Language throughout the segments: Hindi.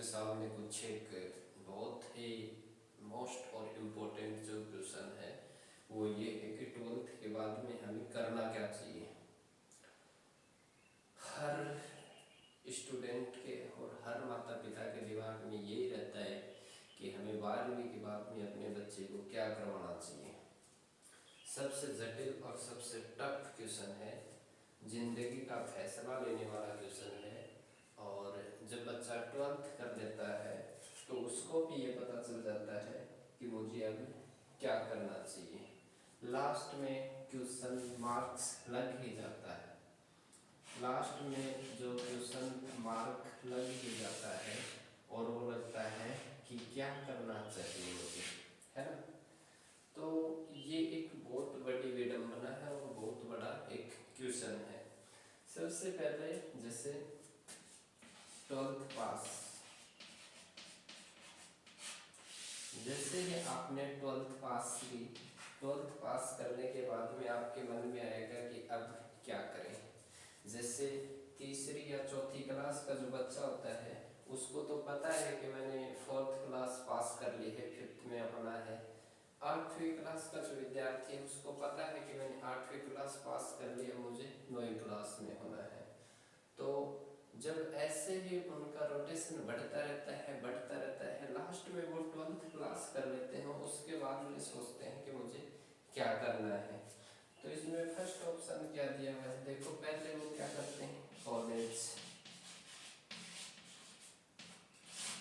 सामने कुछ एक बहुत ही मोस्ट और इम्पोर्टेंट जो क्वेश्चन है वो ये है कि 12th के बाद में हमें करना क्या चाहिए। हर स्टूडेंट के और हर माता पिता के दिमाग में यही रहता है कि हमें 12वीं के बाद में अपने बच्चे को क्या करवाना चाहिए। सबसे जटिल और सबसे टफ क्वेश्चन है, जिंदगी का फैसला लेने वाला क्वेश्चन है। और जब बच्चा 12th कर लेता है तो उसको भी ये पता चल जाता है कि मुझे अब क्या करना चाहिए। लास्ट में क्वेश्चन मार्क्स लग ही जाता है, लास्ट में जो क्वेश्चन मार्क लग ही जाता है और वो लगता है कि क्या करना चाहिए मुझे, है ना। तो ये एक बहुत बड़ी विडंबना है और बहुत बड़ा एक क्वेश्चन है। सबसे पहले जैसे 12th पास, जैसे ही आपने 12th पास की, 12th पास करने के बाद में आपके मन में आएगा कि अब क्या करें। जैसे तीसरी या चौथी क्लास का जो बच्चा होता है उसको तो पता है कि मैंने 4th क्लास पास कर ली है, 5th में होना है। 8वीं क्लास का जो विद्यार्थी है उसको पता है कि मैंने 8वीं क्लास पास कर ली है, मुझे 9वीं क्लास में होना है। तो जब ऐसे ही उनका रोटेशन बढ़ता रहता है, लास्ट में वो 12th क्लास कर लेते हैं, उसके बाद में सोचते हैं कि मुझे क्या करना है। तो इसमें फर्स्ट ऑप्शन क्या दिया हुआ है, देखो पहले वो क्या करते हैं, कॉलेज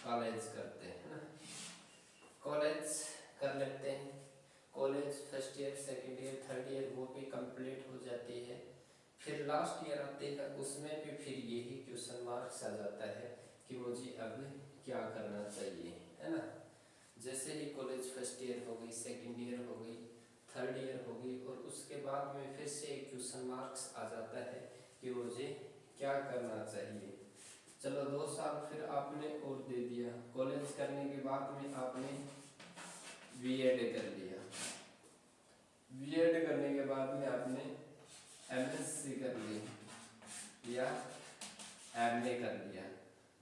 करते हैं ना, कॉलेज कर लेते हैं। College first year, second year, third year वो भी कंप्लीट हो जाती है। फिर लास्ट ईयर आते हैं, उसमें भी फिर यही क्वेश्चन मार्क्स आ जाता है कि मुझे अब क्या करना चाहिए, है ना। जैसे ही कॉलेज फर्स्ट ईयर हो गई, सेकेंड ईयर हो गई, थर्ड ईयर हो गई और उसके बाद में फिर से एक क्वेश्चन मार्क्स आ जाता है कि मुझे क्या करना चाहिए। चलो 2 साल फिर आपने और दे दिया, कॉलेज करने के बाद में आपने बीएड कर लिया, बीएड करने के बाद में आपने एमएससी कर ली या एमए कर लिया।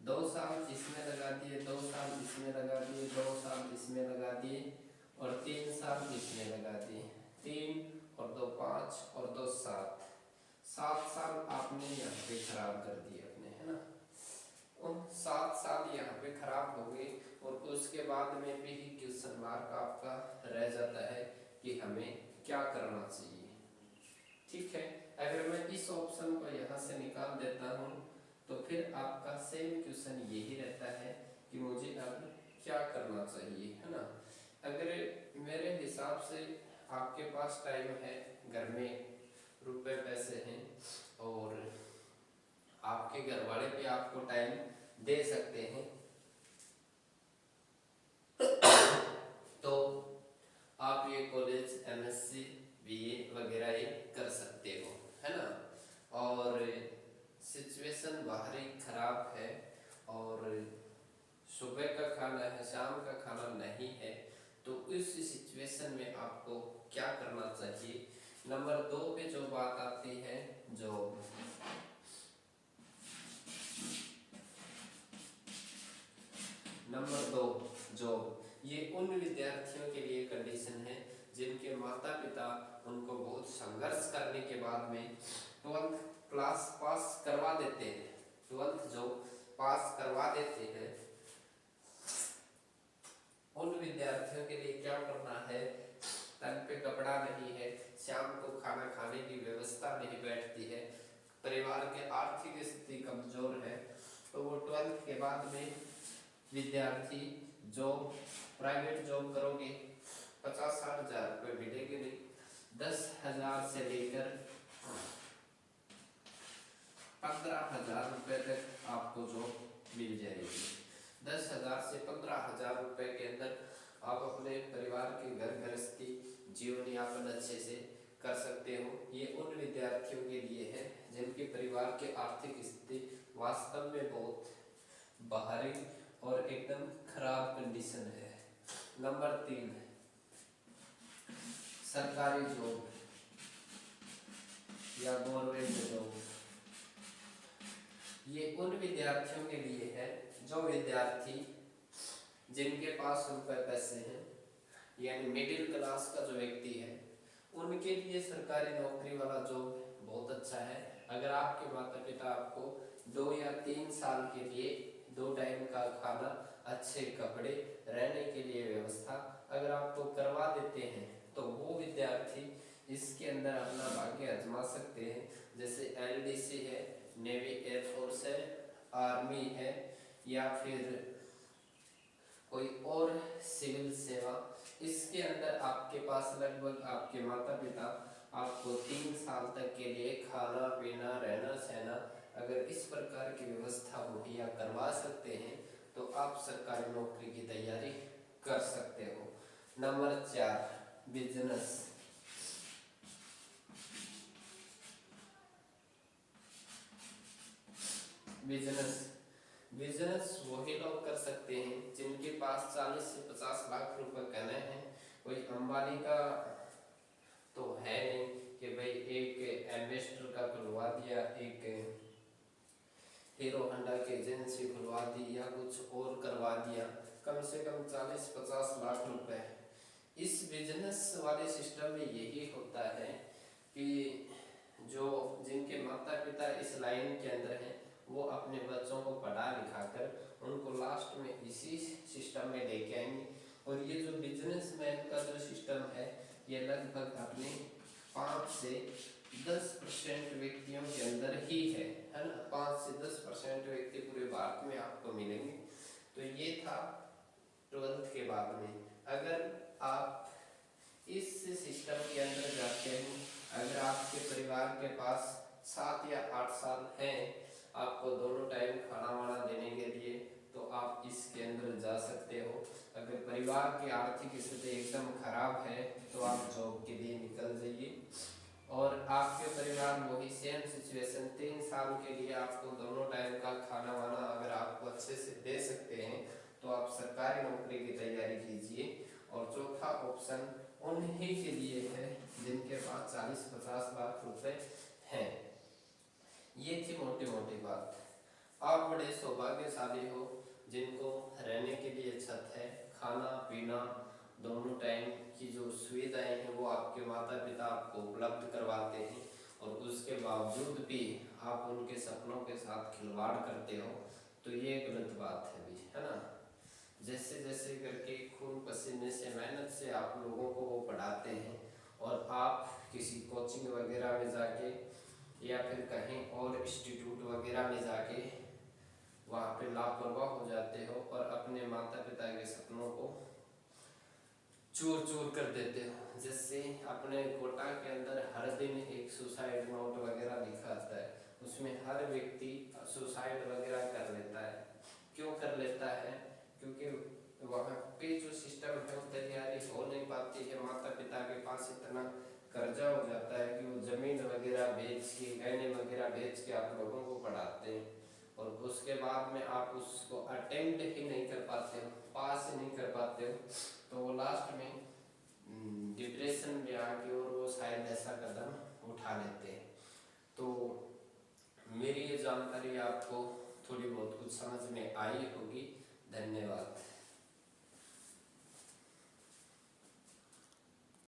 2 साल इसमें लगा दिए, 2 साल इसमें लगा दिए, 2 साल इसमें लगा दिए और 3 साल इसमें लगा दिए। 3 और 2 5 और 2 7, 7 साल आपने यहाँ पे खराब कर दिए अपने, है ना। उन 7 साल यहाँ पे खराब हो गए और उसके बाद में भी क्वेश्चन मार्क आपका रह जाता है कि हमें क्या करना चाहिए। ठीक है, अगर मैं इस ऑप्शन को यहाँ से निकाल देता हूँ तो फिर आपका सेम क्वेश्चन यही रहता है कि मुझे अब क्या करना चाहिए, है ना। अगर मेरे हिसाब से आपके पास टाइम है, घर में रुपए पैसे हैं और आपके घर वाले भी आपको टाइम दे सकते हैं तो आप ये कॉलेज, एमएससी, बीए वगैरह ये कर सकते हो, है ना। और सिचुएशन बाहर ही खराब है और सुबह का खाना है, शाम का खाना नहीं है, तो इस सिचुएशन में आपको क्या करना चाहिए। नंबर 2 पे जो बात आती है, जॉब। नंबर 2 जॉब, ये उन विद्यार्थियों के लिए कंडीशन है जिनके माता पिता उनको बहुत संघर्ष करने के बाद में 12th क्लास पास करवा देते हैं, 12th जो पास करवा देते हैं। उन विद्यार्थियों के लिए क्या करना है, तन पे कपड़ा नहीं है, शाम को खाना खाने की व्यवस्था नहीं बैठती है, परिवार के आर्थिक स्थिति कमजोर है, तो वो 12th के बाद में विद्यार्थी जॉब, प्राइवेट जॉब करोगे 50-60 हजार रुपये मिलेंगे नहीं, 10,000 से लेकर 15,000 रुपये तक आपको जॉब मिल जाएगी। 10,000 से 15,000 रुपये के अंदर आप अपने परिवार के घर गृहस्थी जीवन यापन अच्छे से कर सकते हो। ये उन विद्यार्थियों के लिए है जिनके परिवार के आर्थिक स्थिति वास्तव में बहुत बाहरी और एकदम खराब कंडीशन है। नंबर 3 सरकारी जॉब या गवर्नमेंट जॉब, ये उन विद्यार्थियों के लिए है जो विद्यार्थी जिनके पास रुपए पैसे हैं, यानी मिडिल क्लास का जो व्यक्ति है, उनके लिए सरकारी नौकरी वाला जॉब बहुत अच्छा है। अगर आपके माता पिता आपको 2 या 3 साल के लिए 2 टाइम का खाना, अच्छे कपड़े, रहने के लिए व्यवस्था अगर आपको करवा देते हैं तो वो विद्यार्थी इसके अंदर अपना भाग्य आजमा सकते हैं। जैसे LDC है, नेवी एयरफोर्स है, आर्मी है, या फिर कोई और सिविल सेवा, इसके अंदर आपके पास लगभग आपके माता पिता आपको 3 साल तक के लिए खाना पीना रहना सहना अगर इस प्रकार की व्यवस्था मुहैया करवा सकते हैं तो आप सरकारी नौकरी की तैयारी कर सकते हो। Number 4, business. बिजनेस वही लोग कर सकते हैं जिनके पास 40 से 50 लाख रुपए कमाए हैं। कोई अंबानी का तो है नहीं कि भाई एक एम्बेसडर का खुलवा दिया, एक हीरो होंडा की एजेंसी खुलवा दी या कुछ और करवा दिया। कम से कम 40-50 लाख रुपए। इस बिजनेस वाले सिस्टम में यही होता है कि जो जिनके माता पिता इस लाइन के अंदर हैं वो अपने बच्चों को पढ़ा लिखा कर उनको लास्ट में इसी सिस्टम में लेके आएंगे। और ये जो बिजनेसमैन का जो सिस्टम है ये लगभग अपने 5 से 10% व्यक्तियों के अंदर ही है ना। 5 से 10% व्यक्ति पूरे भारत में आपको मिलेंगे। तो ये था 12th के बाद में। अगर आप इस सिस्टम के अंदर जाते हैं, अगर आपके परिवार के पास 7 या 8 साल हैं आपको दोनों टाइम खाना वाना देने के लिए, तो आप इसके अंदर जा सकते हो। अगर परिवार की आर्थिक स्थिति एकदम खराब है तो आप जॉब के लिए निकल जाइए। और आपके परिवार में वही सेम सिचुएशन, 3 साल के लिए आपको दोनों टाइम का खाना वाना अगर आपको अच्छे से दे सकते हैं तो आप सरकारी नौकरी की तैयारी कीजिए। और चौथा ऑप्शन उन्हीं के लिए है जिनके पास 40-50 लाख रुपए हैं। ये थी मोटी मोटी बात। आप बड़े सौभाग्यशाली हो जिनको रहने के लिए छत है, खाना पीना दोनों टाइम की जो सुविधाएं हैं वो आपके माता पिता आपको उपलब्ध करवाते हैं। और उसके बावजूद भी आप उनके सपनों के साथ खिलवाड़ करते हो तो ये गलत बात है भी, है ना। जैसे जैसे करके खून पसीने से मेहनत से आप लोगों को वो पढ़ाते हैं और आप किसी कोचिंग वगैरह में जाके या फिर कहीं और इंस्टीट्यूट वगैरह में जाके वहाँ पे लापरवाह हो जाते हो और अपने माता पिता के सपनों को चूर चूर कर देते हो। जैसे अपने कोटा के अंदर हर दिन एक सुसाइड नोट वगैरह लिखा आता है, उसमें हर व्यक्ति सुसाइड वगैरह कर लेता है। क्यों कर लेता है? क्योंकि वहाँ पे जो सिस्टम है वो तैयारी हो नहीं पाती है। माता पिता के पास इतना कर्जा हो जाता है कि वो जमीन वगैरह बेच के, गहने वगैरह बेच के आप लोगों को पढ़ाते हैं और उसके बाद में आप उसको अटेम्प्ट ही नहीं कर पाते हो, पास ही नहीं कर पाते हो, तो वो लास्ट में डिप्रेशन में आके और वो शायद ऐसा कदम उठा लेते हैं। तो मेरी ये जानकारी आपको थोड़ी बहुत कुछ समझ में आई होगी। धन्यवाद।